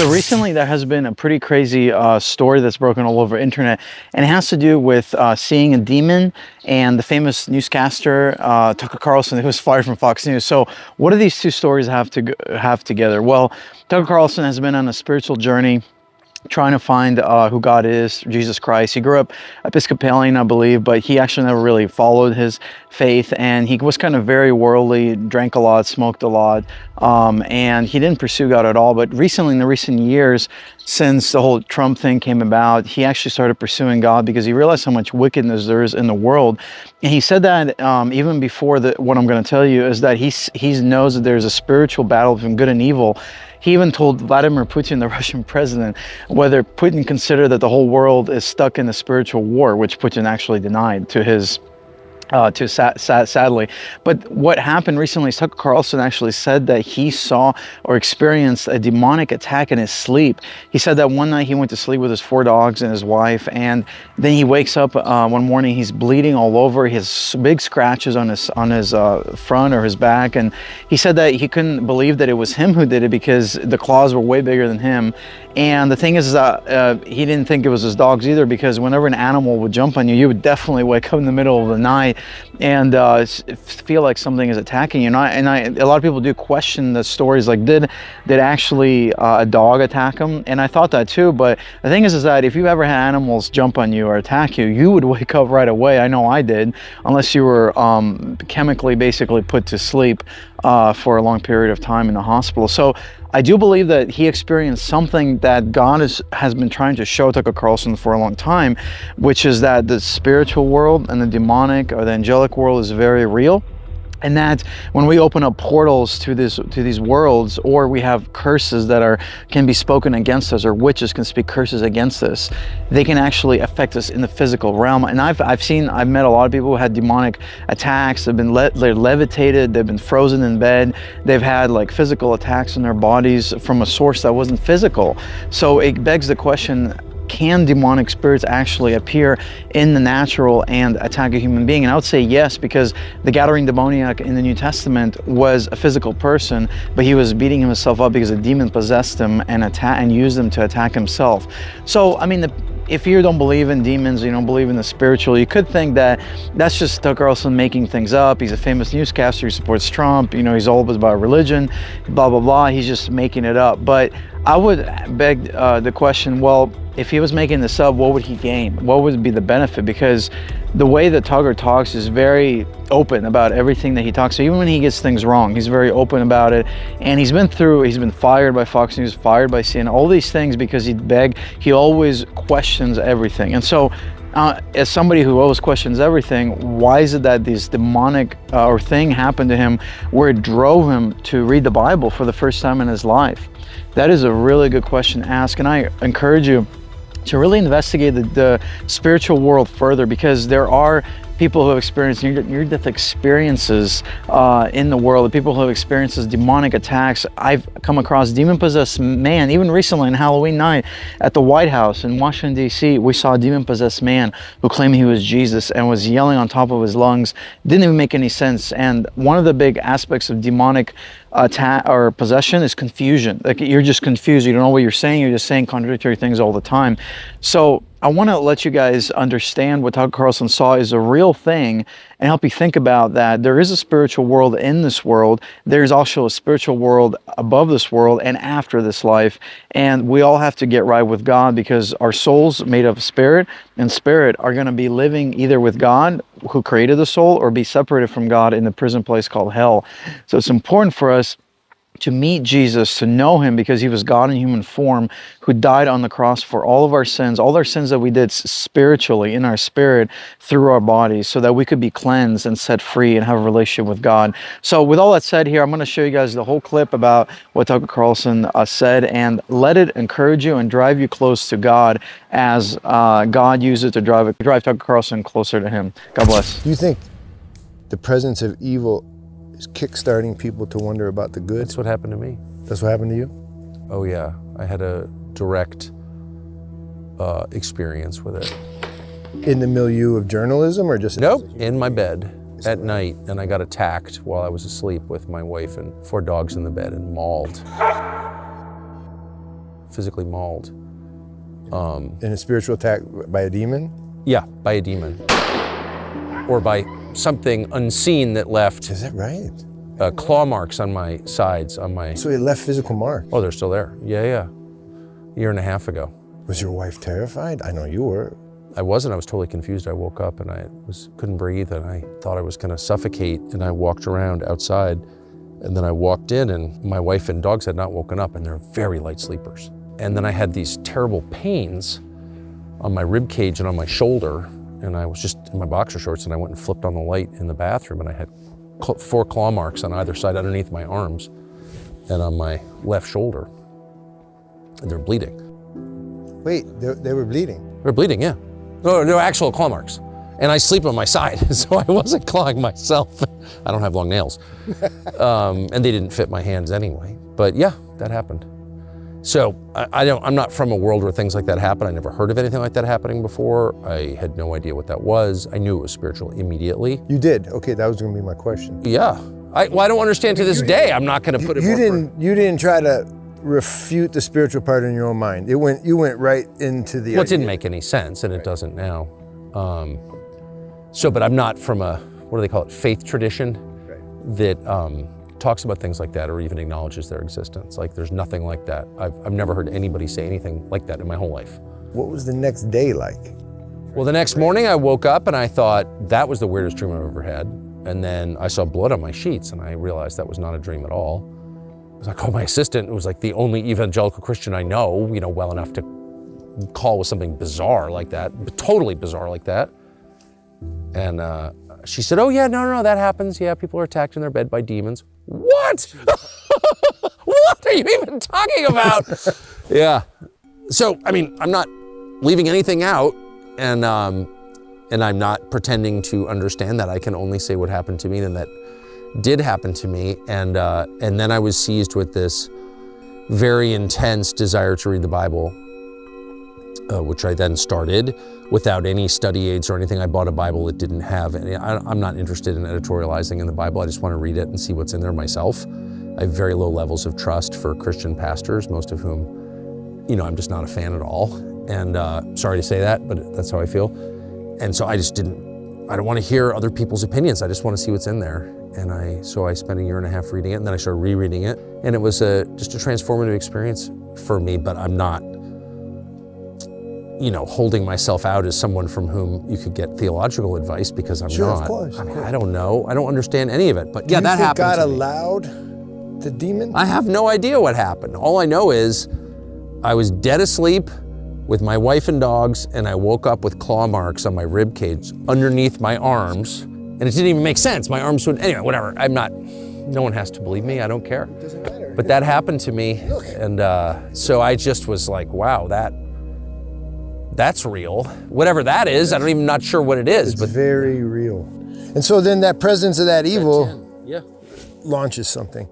So recently there has been a pretty crazy story that's broken all over internet, and it has to do with seeing a demon and the famous newscaster Tucker Carlson, who was fired from Fox News. So what do these two stories have together? Well, Tucker Carlson has been on a spiritual journey trying to find who God is, Jesus Christ. He grew up Episcopalian, I believe, but he actually never really followed his faith, and he was kind of very worldly, drank a lot, smoked a lot, and he didn't pursue God at all. But recently, in the recent years, since the whole Trump thing came about, he actually started pursuing God because he realized how much wickedness there is in the world. And he said that even before what I'm going to tell you is that he knows that there's a spiritual battle between good and evil. He even told Vladimir Putin, the Russian president, whether Putin considered that the whole world is stuck in a spiritual war, which Putin actually denied to his sadly. But what happened recently is Tucker Carlson actually said that he saw or experienced a demonic attack in his sleep. He said that one night he went to sleep with his 4 dogs and his wife, and then he wakes up one morning, he's bleeding all over, he has big scratches on his front or his back, and he said that he couldn't believe that it was him who did it because the claws were way bigger than him. And the thing is that he didn't think it was his dogs either, because whenever an animal would jump on you, you would definitely wake up in the middle of the night and feel like something is attacking you. And a lot of people do question the stories, like did actually a dog attack him? And I thought that too. But the thing is that if you've ever had animals jump on you or attack you, you would wake up right away. I know I did, unless you were chemically basically put to sleep for a long period of time in the hospital. So I do believe that he experienced something that God has been trying to show Tucker Carlson for a long time, which is that the spiritual world and the demonic or the angelic world is very real. And that when we open up portals to these worlds, or we have curses that can be spoken against us, or witches can speak curses against us, they can actually affect us in the physical realm. And I've met a lot of people who had demonic attacks. They've been they're levitated, they've been frozen in bed, they've had like physical attacks in their bodies from a source that wasn't physical. So it begs the question, can demonic spirits actually appear in the natural and attack a human being? And I would say yes, because the Gadarene demoniac in the New Testament was a physical person, but he was beating himself up because a demon possessed him and used him to attack himself. So, I mean, if you don't believe in demons, you don't believe in the spiritual, you could think that that's just Tucker Carlson making things up. He's a famous newscaster, he supports Trump, he's all about religion, blah, blah, blah. He's just making it up. But I would beg the question, well, if he was making this up, what would he gain? What would be the benefit? Because the way that Tucker talks is very open about everything that he talks. So even when he gets things wrong, he's very open about it. And he's been fired by Fox News, fired by CNN, all these things because he always questions everything. And so as somebody who always questions everything, why is it that this demonic thing happened to him where it drove him to read the Bible for the first time in his life? That is a really good question to ask, and I encourage you to really investigate the spiritual world further, because there are people who have experienced near-death experiences in the world, the people who have experienced demonic attacks. I've come across demon-possessed man, even recently on Halloween night at the White House in Washington, D.C., we saw a demon-possessed man who claimed he was Jesus and was yelling on top of his lungs. Didn't even make any sense. And one of the big aspects of demonic attack or possession is confusion. Like, you're just confused, you don't know what you're saying, you're just saying contradictory things all the time. So I want to let you guys understand what Tucker Carlson saw is a real thing, and help you think about that there is a spiritual world in this world. There's also a spiritual world above this world and after this life. And we all have to get right with God, because our souls made of spirit and spirit are going to be living either with God who created the soul, or be separated from God in the prison place called hell. So it's important for us to meet Jesus, to know him, because he was God in human form who died on the cross for all of our sins that we did spiritually in our spirit through our bodies, so that we could be cleansed and set free and have a relationship with God. So with all that said here, I'm going to show you guys the whole clip about what Tucker Carlson said, and let it encourage you and drive you close to God, as God used it to drive Tucker Carlson closer to him. God bless. Do you think the presence of evil is kickstarting people to wonder about the good? That's what happened to me. That's what happened to you? Oh yeah, I had a direct experience with it. In the milieu of journalism, or just? Nope, in my bed at night, and I got attacked while I was asleep with my wife and 4 dogs in the bed and mauled. physically mauled. In a spiritual attack by a demon? Yeah, by a demon. Or by something unseen that left Is that right? claw marks on my sides, on my... So it left physical marks. Oh, they're still there. Yeah. A year and a half ago. Was your wife terrified? I know you were. I wasn't. I was totally confused. I woke up and I couldn't breathe and I thought I was gonna suffocate, and I walked around outside, and then I walked in and my wife and dogs had not woken up, and they're very light sleepers. And then I had these terrible pains on my rib cage and on my shoulder, and I was just in my boxer shorts, and I went and flipped on the light in the bathroom, and I had 4 claw marks on either side underneath my arms and on my left shoulder, and they're bleeding. Wait, they were bleeding. They're bleeding, yeah. No, they're actual claw marks. And I sleep on my side, so I wasn't clawing myself. I don't have long nails. And they didn't fit my hands anyway. But yeah, that happened. So I'm not from a world where things like that happen. I never heard of anything like that happening before. I had no idea what that was. I knew it was spiritual immediately. You did? Okay, that was gonna be my question. Yeah. I don't understand to this day. I'm not gonna put it You didn't try to refute the spiritual part in your own mind. You went right into the Well, it didn't idea. make any sense, and it doesn't now. But I'm not from a, what do they call it, faith tradition that talks about things like that or even acknowledges their existence. Like, there's nothing like that. I've never heard anybody say anything like that in my whole life. What was the next day like? Well, the next morning I woke up and I thought, that was the weirdest dream I've ever had. And then I saw blood on my sheets and I realized that was not a dream at all. I called my assistant, who was like the only evangelical Christian I know, well enough to call with something bizarre like that, totally bizarre like that. And she said, oh yeah, no, that happens. Yeah, people are attacked in their bed by demons. What? What are you even talking about? Yeah. So, I'm not leaving anything out, and I'm not pretending to understand that. I can only say what happened to me, and that did happen to me. And then I was seized with this very intense desire to read the Bible, which I then started without any study aids or anything. I bought a Bible that didn't have any. I'm not interested in editorializing in the Bible. I just want to read it and see what's in there myself. I have very low levels of trust for Christian pastors, most of whom, I'm just not a fan at all. And sorry to say that, but that's how I feel. And so I don't want to hear other people's opinions. I just want to see what's in there. And so I spent a year and a half reading it, and then I started rereading it. And it was just a transformative experience for me, but I'm not, holding myself out as someone from whom you could get theological advice, because I'm Sure, not. of course. I don't know. I don't understand any of it. But yeah, that happened God to me. allowed the demon? I have no idea what happened. All I know is I was dead asleep with my wife and dogs, and I woke up with claw marks on my rib cage underneath my arms, and it didn't even make sense. My arms would, anyway, whatever. No one has to believe me. I don't care. It doesn't matter. But that happened to me, and so I just was like, wow, that's real. Whatever that is, I'm even not sure what it is. It's But very real. And so then that presence of that evil yeah. launches something.